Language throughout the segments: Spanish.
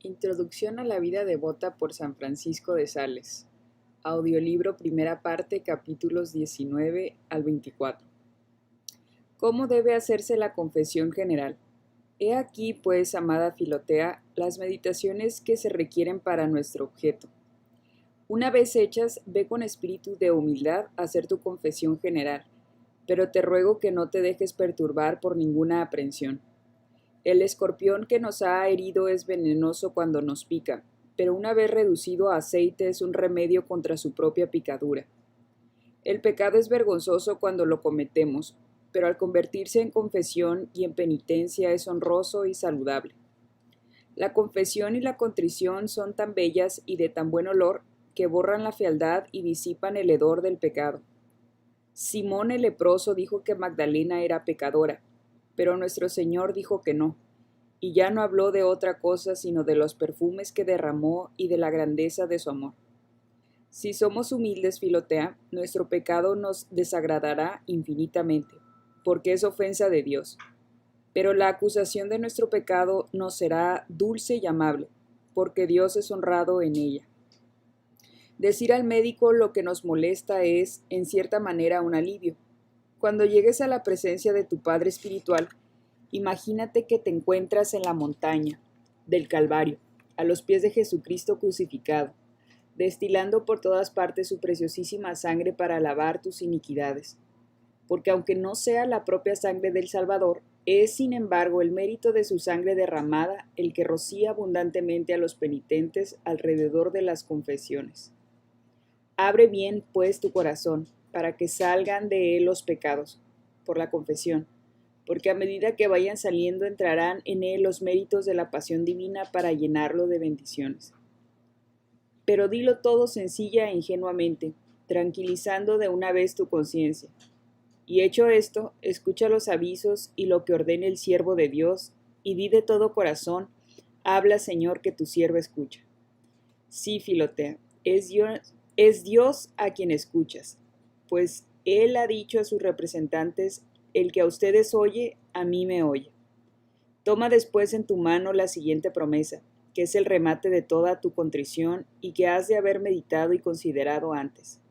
Introducción a la vida devota por San Francisco de Sales. Audiolibro primera parte, capítulos 19 al 24. ¿Cómo debe hacerse la confesión general? He aquí, pues, amada Filotea, las meditaciones que se requieren para nuestro objeto. Una vez hechas, ve con espíritu de humildad a hacer tu confesión general, pero te ruego que no te dejes perturbar por ninguna aprensión. El escorpión que nos ha herido es venenoso cuando nos pica, pero una vez reducido a aceite es un remedio contra su propia picadura. El pecado es vergonzoso cuando lo cometemos, pero al convertirse en confesión y en penitencia es honroso y saludable. La confesión y la contrición son tan bellas y de tan buen olor que borran la fealdad y disipan el hedor del pecado. Simón el leproso dijo que Magdalena era pecadora, pero nuestro Señor dijo que no, y ya no habló de otra cosa sino de los perfumes que derramó y de la grandeza de su amor. Si somos humildes, Filotea, nuestro pecado nos desagradará infinitamente, porque es ofensa de Dios. Pero la acusación de nuestro pecado nos será dulce y amable, porque Dios es honrado en ella. Decir al médico lo que nos molesta es, en cierta manera, un alivio. Cuando llegues a la presencia de tu Padre Espiritual, imagínate que te encuentras en la montaña del Calvario, a los pies de Jesucristo crucificado, destilando por todas partes su preciosísima sangre para lavar tus iniquidades. Porque aunque no sea la propia sangre del Salvador, es sin embargo el mérito de su sangre derramada el que rocía abundantemente a los penitentes alrededor de las confesiones. Abre bien, pues, tu corazón, para que salgan de él los pecados, por la confesión, porque a medida que vayan saliendo entrarán en él los méritos de la pasión divina para llenarlo de bendiciones. Pero dilo todo sencilla e ingenuamente, tranquilizando de una vez tu conciencia. Y hecho esto, escucha los avisos y lo que ordene el siervo de Dios, y di de todo corazón, habla, Señor, que tu siervo escucha. Sí, Filotea, es Dios a quien escuchas, pues Él ha dicho a sus representantes, el que a ustedes oye, a mí me oye. Toma después en tu mano la siguiente promesa, que es el remate de toda tu contrición y que has de haber meditado y considerado antes.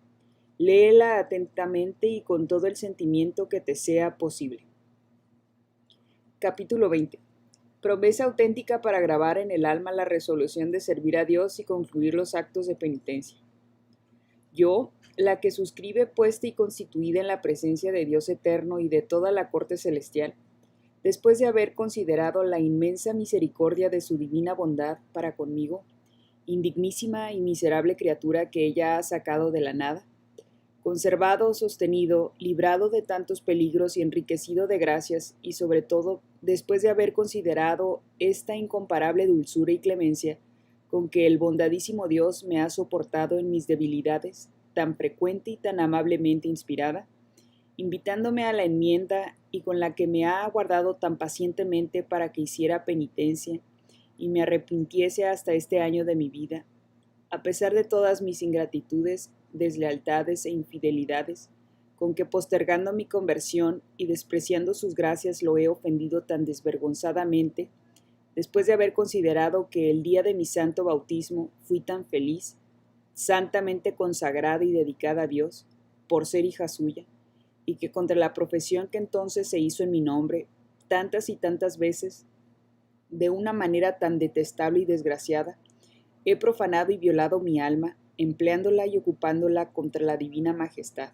Léela atentamente y con todo el sentimiento que te sea posible. Capítulo 20. Promesa auténtica para grabar en el alma la resolución de servir a Dios y concluir los actos de penitencia. Yo, la que suscribe puesta y constituida en la presencia de Dios eterno y de toda la corte celestial, después de haber considerado la inmensa misericordia de su divina bondad para conmigo, indignísima y miserable criatura que ella ha sacado de la nada, conservado, sostenido, librado de tantos peligros y enriquecido de gracias, y sobre todo, después de haber considerado esta incomparable dulzura y clemencia con que el bondadísimo Dios me ha soportado en mis debilidades, tan frecuente y tan amablemente inspirada, invitándome a la enmienda y con la que me ha aguardado tan pacientemente para que hiciera penitencia y me arrepintiese hasta este año de mi vida, a pesar de todas mis ingratitudes, deslealtades e infidelidades, con que postergando mi conversión y despreciando sus gracias lo he ofendido tan desvergonzadamente, después de haber considerado que el día de mi santo bautismo fui tan feliz, santamente consagrada y dedicada a Dios, por ser hija suya, y que contra la profesión que entonces se hizo en mi nombre, tantas y tantas veces, de una manera tan detestable y desgraciada, he profanado y violado mi alma, empleándola y ocupándola contra la divina majestad.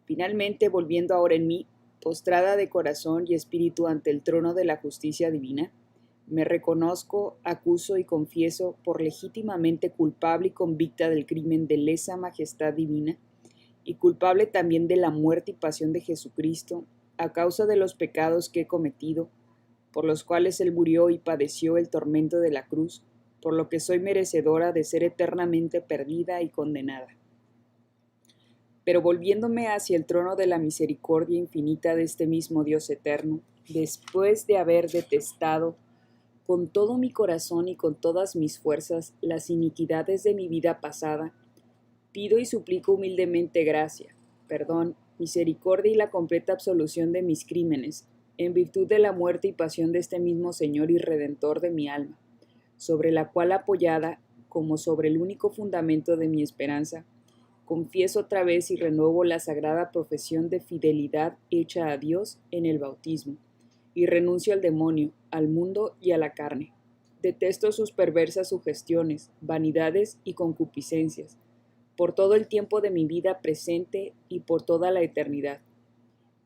Finalmente, volviendo ahora en mí, postrada de corazón y espíritu ante el trono de la justicia divina, me reconozco, acuso y confieso por legítimamente culpable y convicta del crimen de lesa majestad divina, y culpable también de la muerte y pasión de Jesucristo, a causa de los pecados que he cometido, por los cuales Él murió y padeció el tormento de la cruz, por lo que soy merecedora de ser eternamente perdida y condenada. Pero volviéndome hacia el trono de la misericordia infinita de este mismo Dios eterno, después de haber detestado con todo mi corazón y con todas mis fuerzas las iniquidades de mi vida pasada, pido y suplico humildemente gracia, perdón, misericordia y la completa absolución de mis crímenes, en virtud de la muerte y pasión de este mismo Señor y Redentor de mi alma, sobre la cual apoyada, como sobre el único fundamento de mi esperanza, confieso otra vez y renuevo la sagrada profesión de fidelidad hecha a Dios en el bautismo, y renuncio al demonio, al mundo y a la carne. Detesto sus perversas sugestiones, vanidades y concupiscencias, por todo el tiempo de mi vida presente y por toda la eternidad.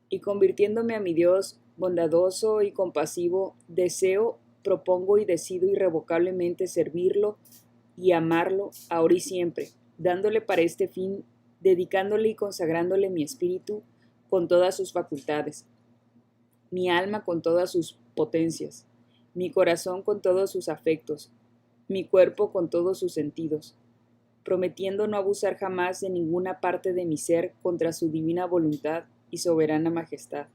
Y convirtiéndome a mi Dios bondadoso y compasivo, deseo, propongo y decido irrevocablemente servirlo y amarlo ahora y siempre, dándole para este fin, dedicándole y consagrándole mi espíritu con todas sus facultades, mi alma con todas sus potencias, mi corazón con todos sus afectos, mi cuerpo con todos sus sentidos, prometiendo no abusar jamás de ninguna parte de mi ser contra su divina voluntad y soberana majestad,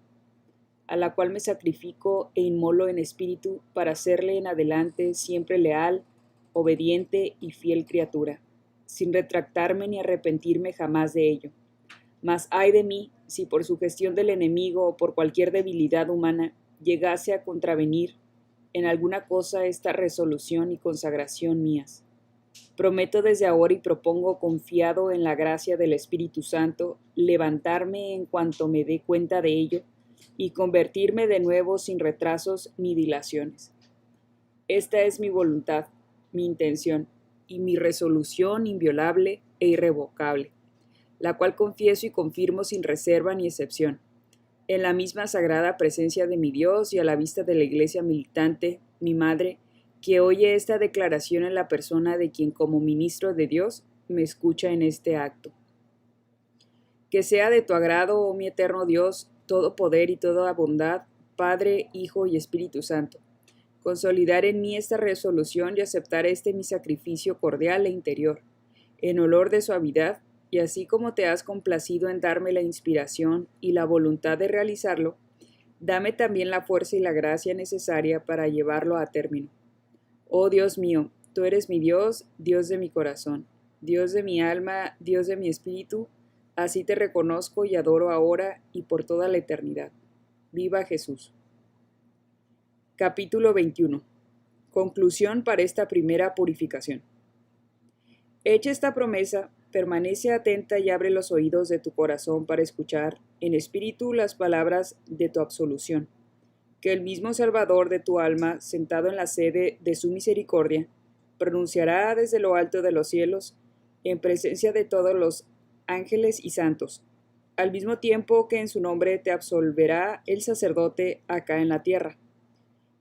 a la cual me sacrifico e inmolo en espíritu para serle en adelante siempre leal, obediente y fiel criatura, sin retractarme ni arrepentirme jamás de ello. Mas ay de mí, si por sugestión del enemigo o por cualquier debilidad humana llegase a contravenir en alguna cosa esta resolución y consagración mías. Prometo desde ahora y propongo, confiado en la gracia del Espíritu Santo, levantarme en cuanto me dé cuenta de ello y convertirme de nuevo sin retrasos ni dilaciones. Esta es mi voluntad, mi intención y mi resolución inviolable e irrevocable, la cual confieso y confirmo sin reserva ni excepción, en la misma sagrada presencia de mi Dios y a la vista de la Iglesia militante, mi madre, que oye esta declaración en la persona de quien como ministro de Dios me escucha en este acto. Que sea de tu agrado, oh mi eterno Dios, todo poder y toda bondad, Padre, Hijo y Espíritu Santo, consolidar en mí esta resolución y aceptar este mi sacrificio cordial e interior, en olor de suavidad, y así como te has complacido en darme la inspiración y la voluntad de realizarlo, dame también la fuerza y la gracia necesaria para llevarlo a término. Oh Dios mío, tú eres mi Dios, Dios de mi corazón, Dios de mi alma, Dios de mi espíritu, así te reconozco y adoro ahora y por toda la eternidad. Viva Jesús. Capítulo 21. Conclusión para esta primera purificación. Hecha esta promesa, permanece atenta y abre los oídos de tu corazón para escuchar en espíritu las palabras de tu absolución, que el mismo Salvador de tu alma, sentado en la sede de su misericordia, pronunciará desde lo alto de los cielos, en presencia de todos los ángeles y santos, al mismo tiempo que en su nombre te absolverá el sacerdote acá en la tierra.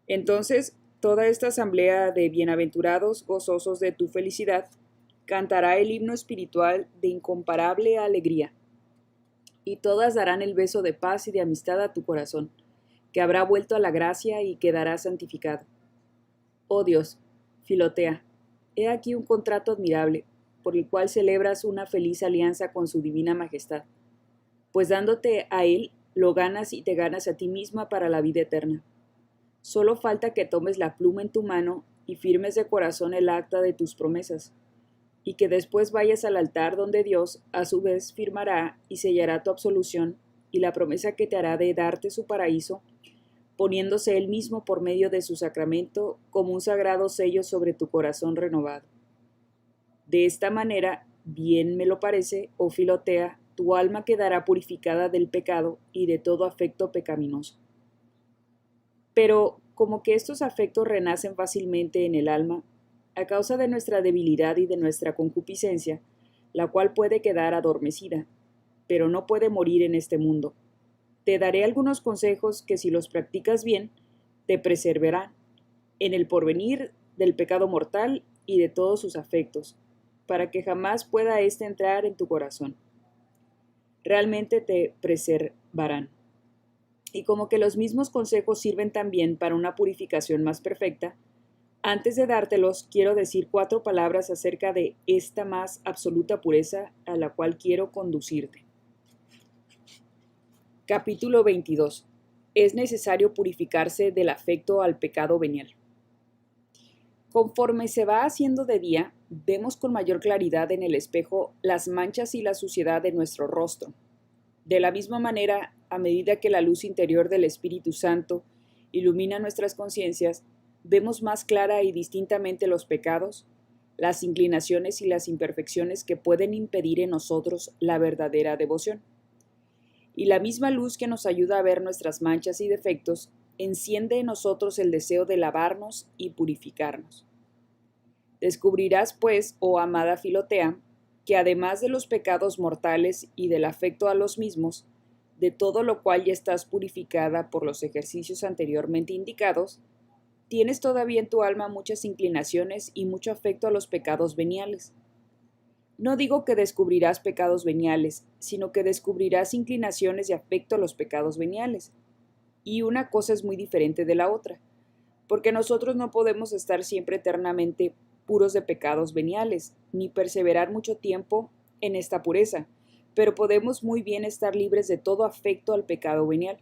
Entonces, toda esta asamblea de bienaventurados gozosos de tu felicidad cantará el himno espiritual de incomparable alegría, y todas darán el beso de paz y de amistad a tu corazón, que habrá vuelto a la gracia y quedará santificado. Oh Dios, Filotea, he aquí un contrato admirable, por el cual celebras una feliz alianza con su divina majestad, pues dándote a él, lo ganas y te ganas a ti misma para la vida eterna. Solo falta que tomes la pluma en tu mano y firmes de corazón el acta de tus promesas, y que después vayas al altar donde Dios, a su vez, firmará y sellará tu absolución y la promesa que te hará de darte su paraíso, poniéndose él mismo por medio de su sacramento como un sagrado sello sobre tu corazón renovado. De esta manera, bien me lo parece, oh Filotea, tu alma quedará purificada del pecado y de todo afecto pecaminoso. Pero, como que estos afectos renacen fácilmente en el alma, a causa de nuestra debilidad y de nuestra concupiscencia, la cual puede quedar adormecida, pero no puede morir en este mundo. Te daré algunos consejos que, si los practicas bien, te preservarán en el porvenir del pecado mortal y de todos sus afectos, para que jamás pueda éste entrar en tu corazón. Realmente te preservarán. Y como que los mismos consejos sirven también para una purificación más perfecta, antes de dártelos, quiero decir 4 palabras acerca de esta más absoluta pureza a la cual quiero conducirte. Capítulo 22. Es necesario purificarse del afecto al pecado venial. Conforme se va haciendo de día, vemos con mayor claridad en el espejo las manchas y la suciedad de nuestro rostro. De la misma manera, a medida que la luz interior del Espíritu Santo ilumina nuestras conciencias, vemos más clara y distintamente los pecados, las inclinaciones y las imperfecciones que pueden impedir en nosotros la verdadera devoción. Y la misma luz que nos ayuda a ver nuestras manchas y defectos enciende en nosotros el deseo de lavarnos y purificarnos. Descubrirás, pues, oh amada Filotea, que además de los pecados mortales y del afecto a los mismos, de todo lo cual ya estás purificada por los ejercicios anteriormente indicados, tienes todavía en tu alma muchas inclinaciones y mucho afecto a los pecados veniales. No digo que descubrirás pecados veniales, sino que descubrirás inclinaciones y afecto a los pecados veniales. Y una cosa es muy diferente de la otra, porque nosotros no podemos estar siempre eternamente puros de pecados veniales, ni perseverar mucho tiempo en esta pureza, pero podemos muy bien estar libres de todo afecto al pecado venial.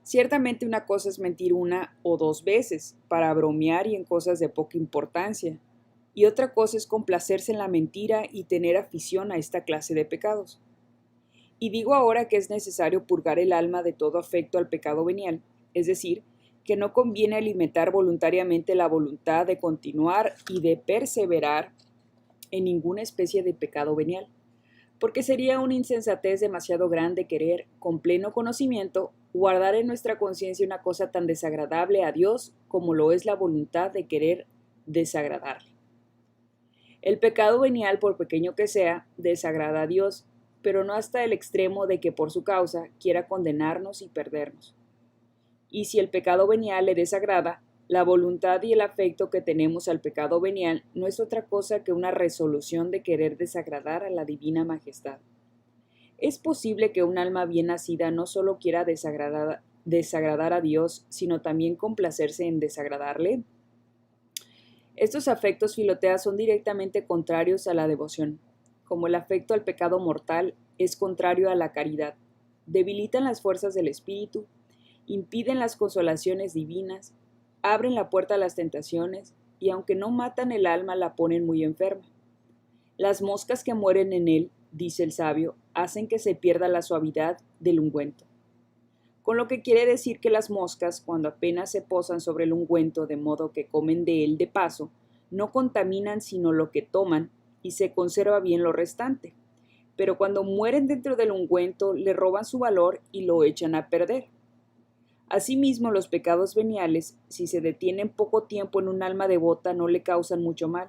Ciertamente una cosa es mentir una o dos veces, para bromear y en cosas de poca importancia, y otra cosa es complacerse en la mentira y tener afición a esta clase de pecados. Y digo ahora que es necesario purgar el alma de todo afecto al pecado venial, es decir, que no conviene alimentar voluntariamente la voluntad de continuar y de perseverar en ninguna especie de pecado venial, porque sería una insensatez demasiado grande querer, con pleno conocimiento, guardar en nuestra conciencia una cosa tan desagradable a Dios como lo es la voluntad de querer desagradarle. El pecado venial, por pequeño que sea, desagrada a Dios, pero no hasta el extremo de que por su causa quiera condenarnos y perdernos. Y si el pecado venial le desagrada, la voluntad y el afecto que tenemos al pecado venial no es otra cosa que una resolución de querer desagradar a la divina majestad. ¿Es posible que un alma bien nacida no solo quiera desagradar a Dios, sino también complacerse en desagradarle? Estos afectos, Filotea, son directamente contrarios a la devoción. Como el afecto al pecado mortal es contrario a la caridad, debilitan las fuerzas del espíritu, impiden las consolaciones divinas, abren la puerta a las tentaciones y aunque no matan el alma la ponen muy enferma. Las moscas que mueren en él, dice el sabio, hacen que se pierda la suavidad del ungüento. Con lo que quiere decir que las moscas, cuando apenas se posan sobre el ungüento de modo que comen de él de paso, no contaminan sino lo que toman y se conserva bien lo restante. Pero cuando mueren dentro del ungüento le roban su valor y lo echan a perder. Asimismo, los pecados veniales, si se detienen poco tiempo en un alma devota, no le causan mucho mal.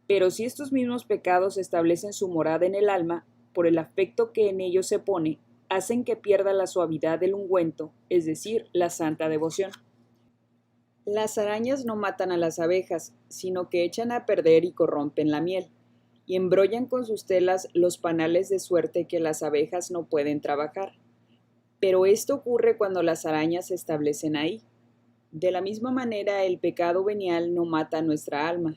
Pero si estos mismos pecados establecen su morada en el alma, por el afecto que en ellos se pone, hacen que pierda la suavidad del ungüento, es decir, la santa devoción. Las arañas no matan a las abejas, sino que echan a perder y corrompen la miel, y embrollan con sus telas los panales de suerte que las abejas no pueden trabajar. Pero esto ocurre cuando las arañas se establecen ahí. De la misma manera, el pecado venial no mata a nuestra alma.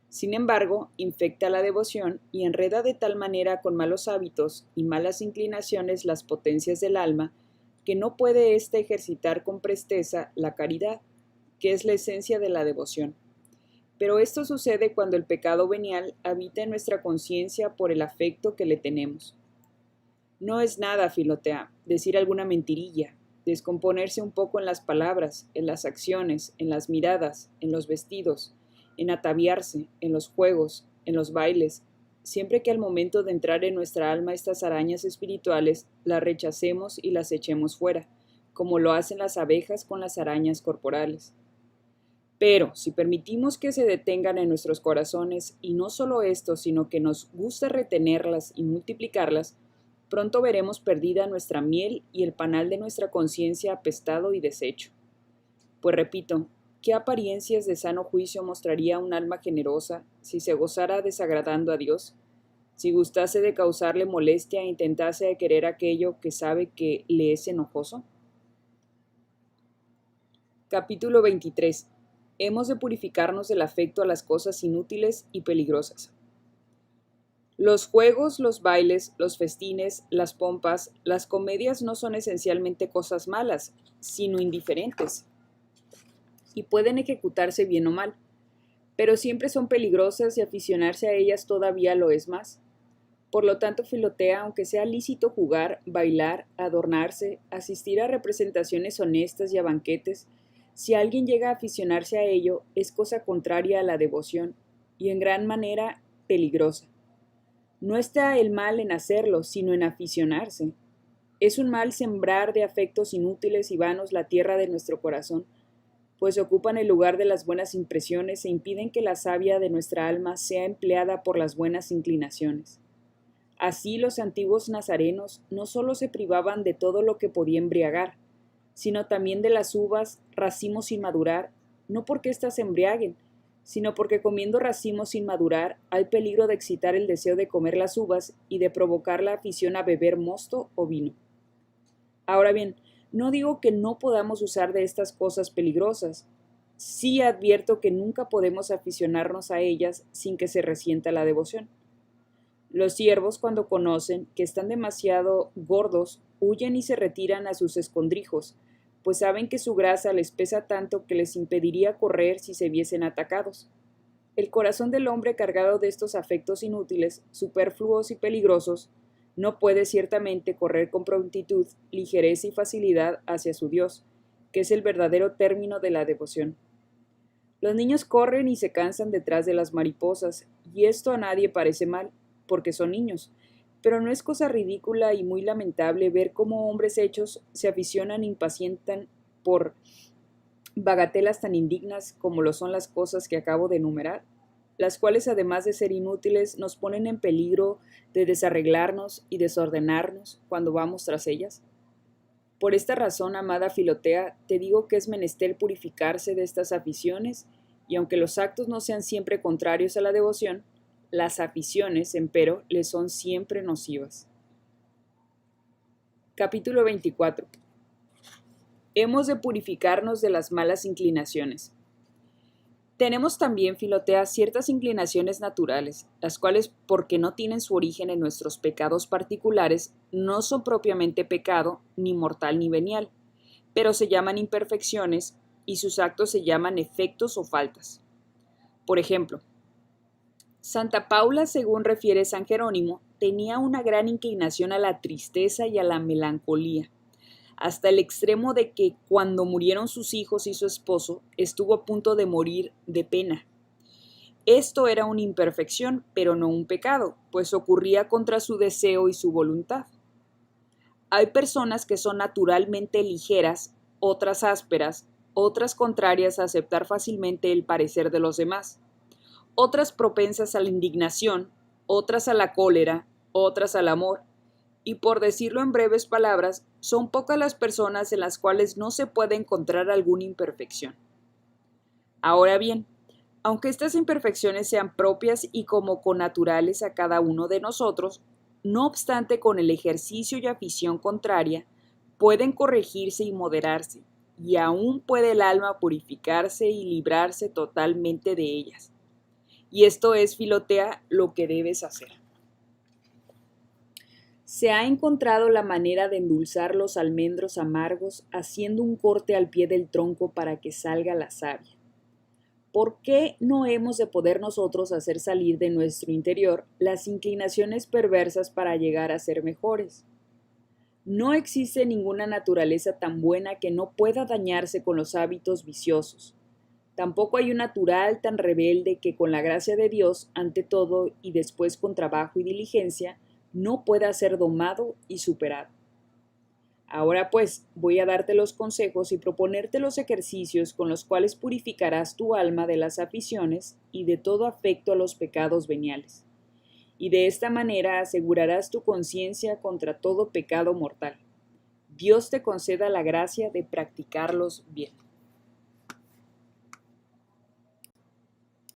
Sin embargo, infecta la devoción y enreda de tal manera con malos hábitos y malas inclinaciones las potencias del alma, que no puede ésta ejercitar con presteza la caridad, que es la esencia de la devoción. Pero esto sucede cuando el pecado venial habita en nuestra conciencia por el afecto que le tenemos. No es nada, Filotea, decir alguna mentirilla, descomponerse un poco en las palabras, en las acciones, en las miradas, en los vestidos, en ataviarse, en los juegos, en los bailes, siempre que al momento de entrar en nuestra alma estas arañas espirituales las rechacemos y las echemos fuera, como lo hacen las abejas con las arañas corporales. Pero si permitimos que se detengan en nuestros corazones, y no solo esto, sino que nos gusta retenerlas y multiplicarlas, pronto veremos perdida nuestra miel y el panal de nuestra conciencia apestado y deshecho. Pues repito, ¿qué apariencias de sano juicio mostraría un alma generosa si se gozara desagradando a Dios? Si gustase de causarle molestia e intentase de querer aquello que sabe que le es enojoso. Capítulo 23. Hemos de purificarnos del afecto a las cosas inútiles y peligrosas. Los juegos, los bailes, los festines, las pompas, las comedias no son esencialmente cosas malas, sino indiferentes, y pueden ejecutarse bien o mal, pero siempre son peligrosas y aficionarse a ellas todavía lo es más. Por lo tanto, Filotea, aunque sea lícito jugar, bailar, adornarse, asistir a representaciones honestas y a banquetes, Si alguien llega a aficionarse a ello, es cosa contraria a la devoción y en gran manera peligrosa. No está el mal en hacerlo, sino en aficionarse. Es un mal sembrar de afectos inútiles y vanos la tierra de nuestro corazón, pues ocupan el lugar de las buenas impresiones e impiden que la savia de nuestra alma sea empleada por las buenas inclinaciones. Así los antiguos nazarenos no sólo se privaban de todo lo que podía embriagar, sino también de las uvas, racimos sin madurar, no porque éstas embriaguen, sino porque comiendo racimos sin madurar hay peligro de excitar el deseo de comer las uvas y de provocar la afición a beber mosto o vino. Ahora bien, no digo que no podamos usar de estas cosas peligrosas. Sí advierto que nunca podemos aficionarnos a ellas sin que se resienta la devoción. Los ciervos, cuando conocen que están demasiado gordos, huyen y se retiran a sus escondrijos, pues saben que su grasa les pesa tanto que les impediría correr si se viesen atacados. El corazón del hombre cargado de estos afectos inútiles, superfluos y peligrosos, no puede ciertamente correr con prontitud, ligereza y facilidad hacia su Dios, que es el verdadero término de la devoción. Los niños corren y se cansan detrás de las mariposas, y esto a nadie parece mal, porque son niños, pero no es cosa ridícula y muy lamentable ver cómo hombres hechos se aficionan e impacientan por bagatelas tan indignas como lo son las cosas que acabo de enumerar, las cuales además de ser inútiles nos ponen en peligro de desarreglarnos y desordenarnos cuando vamos tras ellas. Por esta razón, amada Filotea, te digo que es menester purificarse de estas aficiones, y aunque los actos no sean siempre contrarios a la devoción, las aficiones, empero, les son siempre nocivas. Capítulo 24. Hemos de purificarnos de las malas inclinaciones. Tenemos también, Filotea, ciertas inclinaciones naturales, las cuales, porque no tienen su origen en nuestros pecados particulares, no son propiamente pecado, ni mortal ni venial, pero se llaman imperfecciones y sus actos se llaman efectos o faltas. Por ejemplo, Santa Paula, según refiere San Jerónimo, tenía una gran inclinación a la tristeza y a la melancolía, hasta el extremo de que, cuando murieron sus hijos y su esposo, estuvo a punto de morir de pena. Esto era una imperfección, pero no un pecado, pues ocurría contra su deseo y su voluntad. Hay personas que son naturalmente ligeras, otras ásperas, otras contrarias a aceptar fácilmente el parecer de los demás, otras propensas a la indignación, otras a la cólera, otras al amor, y por decirlo en breves palabras, son pocas las personas en las cuales no se puede encontrar alguna imperfección. Ahora bien, aunque estas imperfecciones sean propias y como connaturales a cada uno de nosotros, no obstante con el ejercicio y afición contraria, pueden corregirse y moderarse, y aún puede el alma purificarse y librarse totalmente de ellas. Y esto es, Filotea, lo que debes hacer. Se ha encontrado la manera de endulzar los almendros amargos haciendo un corte al pie del tronco para que salga la savia. ¿Por qué no hemos de poder nosotros hacer salir de nuestro interior las inclinaciones perversas para llegar a ser mejores? No existe ninguna naturaleza tan buena que no pueda dañarse con los hábitos viciosos. Tampoco hay un natural tan rebelde que con la gracia de Dios, ante todo y después con trabajo y diligencia, no pueda ser domado y superado. Ahora pues voy a darte los consejos y proponerte los ejercicios con los cuales purificarás tu alma de las aficiones y de todo afecto a los pecados veniales, y de esta manera asegurarás tu conciencia contra todo pecado mortal. Dios te conceda la gracia de practicarlos bien.